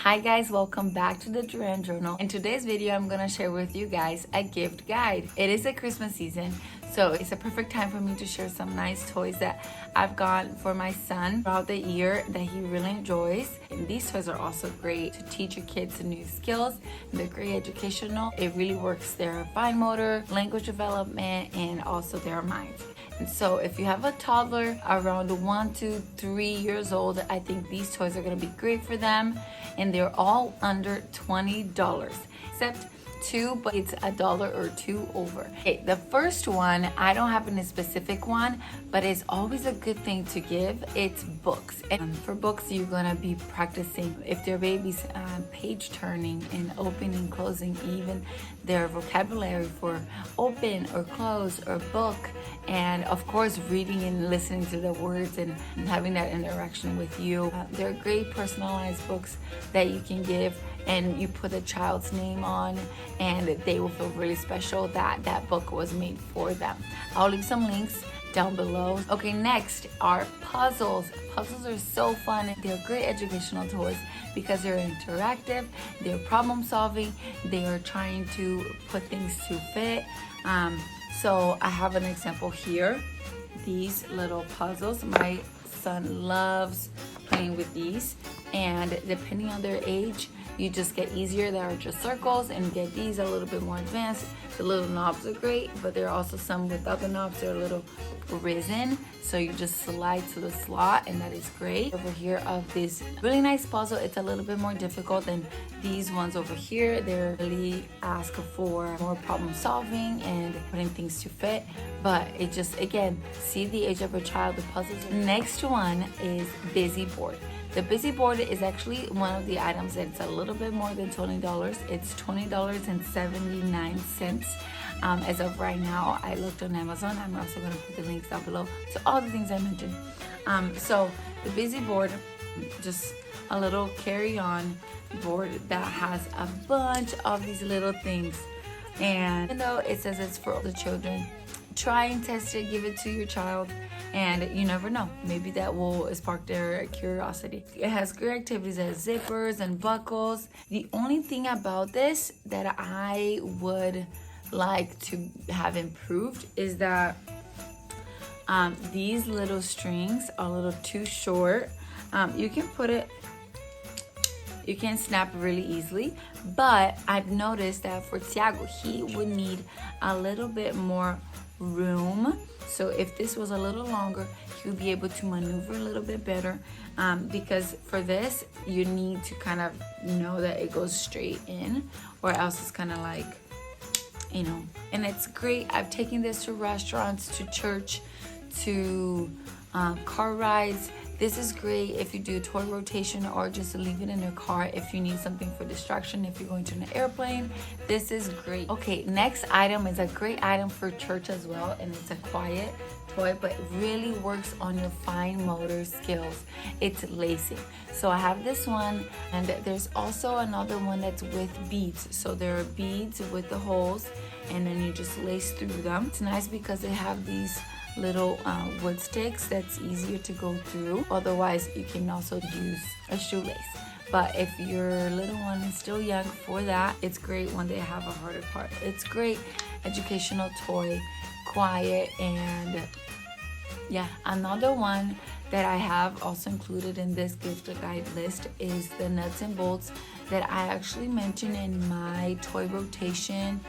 Hi guys, welcome back to the Duran Journal. In today's video, I'm gonna share with you guys a gift guide. It is a Christmas season, so it's a perfect time for me to share some nice toys that I've got for my son throughout the year that he really enjoys. And these toys are also great to teach your kids new skills. They're great educational. It really works their fine motor, language development, and also their minds. And so if you have a toddler around 1 to 3 years old, I think these toys are gonna be great for them. And they're all under $20, except two, but it's $1 or $2 over. Okay, the first one, I don't have a specific one, but it's always a good thing to give. It's books. And for books, you're gonna be practicing if their baby's page turning and opening, closing, even their vocabulary for open or close or book. And of course, reading and listening to the words and having that interaction with you. They're great personalized books that you can give, and you put a child's name on and they will feel really special that that book was made for them. I'll leave some links down below. Okay, next are puzzles. Puzzles are so fun. They're great educational toys because they're interactive, they're problem solving, they are trying to put things to fit. So I have an example here. These little puzzles, my son loves playing with these, and depending on their age, you just get easier that are just circles, and get these a little bit more advanced. The little knobs are great, but there are also some without the knobs. They're a little risen, so you just slide to the slot, and that is great. Over here of this really nice puzzle, it's a little bit more difficult than these ones over here. They really ask for more problem solving and putting things to fit, but it just, again, see the age of a child, the puzzles. Next one is Busy Board. The Busy Board is actually one of the items that's a little bit more than $20. It's $20.79. As of right now, I looked on Amazon. I'm also going to put the links down below to all the things I mentioned. So the Busy Board, just a little carry-on board that has a bunch of these little things. And even though it says it's for all the children, try and test it, give it to your child, and you never know, maybe that will spark their curiosity. It has great activities as zippers and buckles. The only thing about this that I would like to have improved is that these little strings are a little too short. You can put it, you can snap really easily, but I've noticed that for Tiago, he would need a little bit more room. So if this was a little longer, he would be able to maneuver a little bit better, because for this you need to kind of know that it goes straight in, or else it's kind of like, you know. And it's great. I've taken this to restaurants, to church, to car rides. This is great if you do a toy rotation, or just leave it in your car if you need something for distraction. If you're going to an airplane, this is great. Okay, next item is a great item for church as well, and it's a quiet toy, but it really works on your fine motor skills. It's lacing. So I have this one, and there's also another one that's with beads. So there are beads with the holes, and then you just lace through them. It's nice because they have these little wood sticks that's easier to go through. Otherwise, you can also use a shoelace. But if your little one is still young for that, it's great when they have a harder part. It's great educational toy, quiet, and yeah. Another one that I have also included in this gift guide list is the nuts and bolts that I actually mentioned in my toy rotation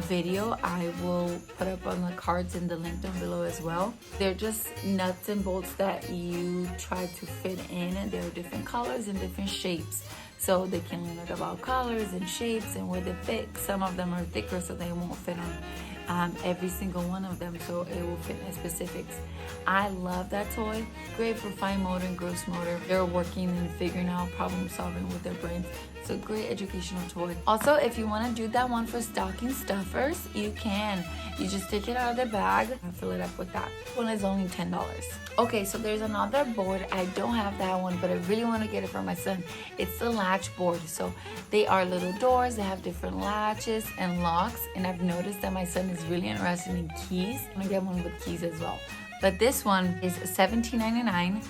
video. I will put up on the cards and the link down below as well. They're just nuts and bolts that you try to fit in, and there are different colors and different shapes, so they can learn about colors and shapes and where they fit. Some of them are thicker, so they won't fit on every single one of them, so it will fit in specifics. I love that toy. Great for fine motor and gross motor. They're working and figuring out problem solving with their brains. It's a great educational toy. Also, if you want to do that one for stocking stuffers, you can. You just take it out of the bag and fill it up with that. This one is only $10. Okay, so there's another board. I don't have that one, but I really want to get it for my son. It's the Latch Board. So they are little doors. They have different latches and locks, and I've noticed that my son is really interested in keys. I'm gonna get one with keys as well. But this one is $17.99.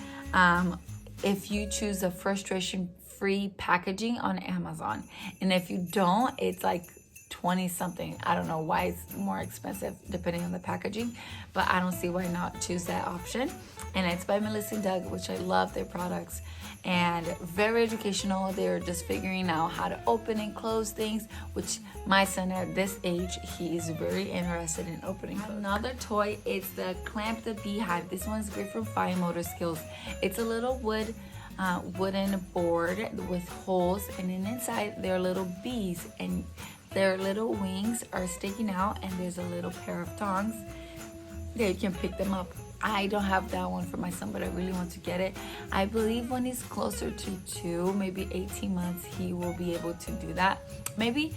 If you choose a frustration free packaging on Amazon. And if you don't, it's like 20 something. I don't know why it's more expensive depending on the packaging, but I don't see why not choose that option. And it's by Melissa and Doug, which I love their products, and very educational. They're just figuring out how to open and close things, which my son at this age, he is very interested in opening. Another toy is the Clamp the Beehive. This one's great for fine motor skills. It's a little wooden board with holes, and then inside there are little bees, and their little wings are sticking out, and there's a little pair of tongs that you can pick them up. I don't have that one for my son, but I really want to get it. I believe when he's closer to 2, maybe 18 months, he will be able to do that. Maybe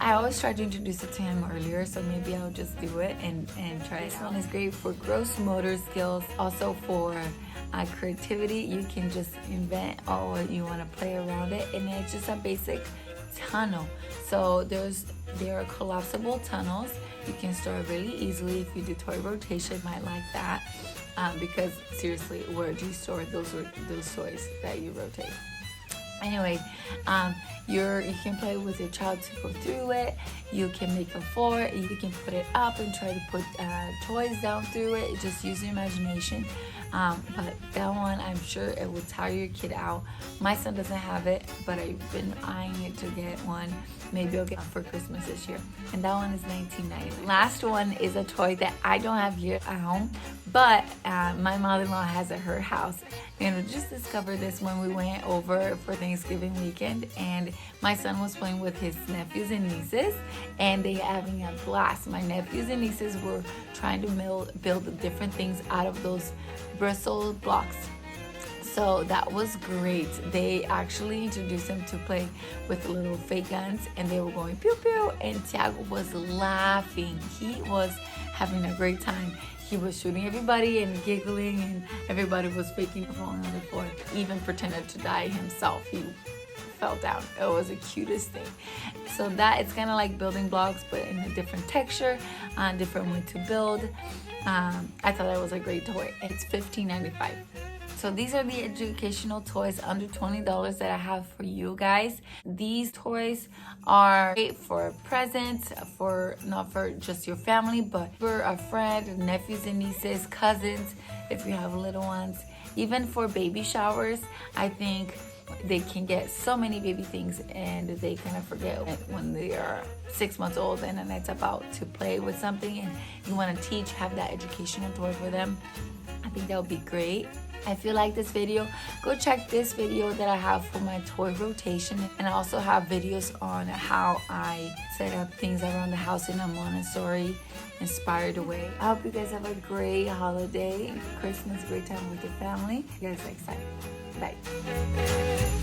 I always try to introduce it to him earlier, so maybe I'll just do it and try it out. This one is great for gross motor skills, also for creativity. You can just invent all what you want to play around it, and it's just a basic tunnel. So there are collapsible tunnels. You can store it really easily. If you do toy rotation, you might like that, because seriously, where do you store those toys that you rotate? Anyway, you can play with your child to go through it. You can make a floor. You can put it up and try to put toys down through it. Just use your imagination. But that one, I'm sure it will tire your kid out. My son doesn't have it, but I've been eyeing it to get one. Maybe I'll get it for Christmas this year. And that one is $19.90. Last one is a toy that I don't have here at home, but my mother-in-law has at her house. And we just discovered this when we went over for Thanksgiving weekend, and my son was playing with his nephews and nieces, and they having a blast. My nephews and nieces were trying to build different things out of those bristle blocks. So that was great. They actually introduced him to play with little fake guns, and they were going pew pew, and Tiago was laughing. He was having a great time. He was shooting everybody and giggling, and everybody was faking falling on the floor. Even pretended to die himself. He fell down. It was the cutest thing. So that, it's kind of like building blocks, but in a different texture, different way to build. I thought that was a great toy. It's $15.95. So these are the educational toys under $20 that I have for you guys. These toys are great for presents, not for just your family, but for a friend, nephews and nieces, cousins, if you have little ones. Even for baby showers, I think they can get so many baby things, and they kind of forget when they are 6 months old, and then it's about to play with something and you want to have that educational toy for them. I think that would be great. If you like this video, go check this video that I have for my toy rotation, and I also have videos on how I set up things around the house in a Montessori inspired way. I hope you guys have a great holiday, Christmas, great time with your family. You guys next time. Bye.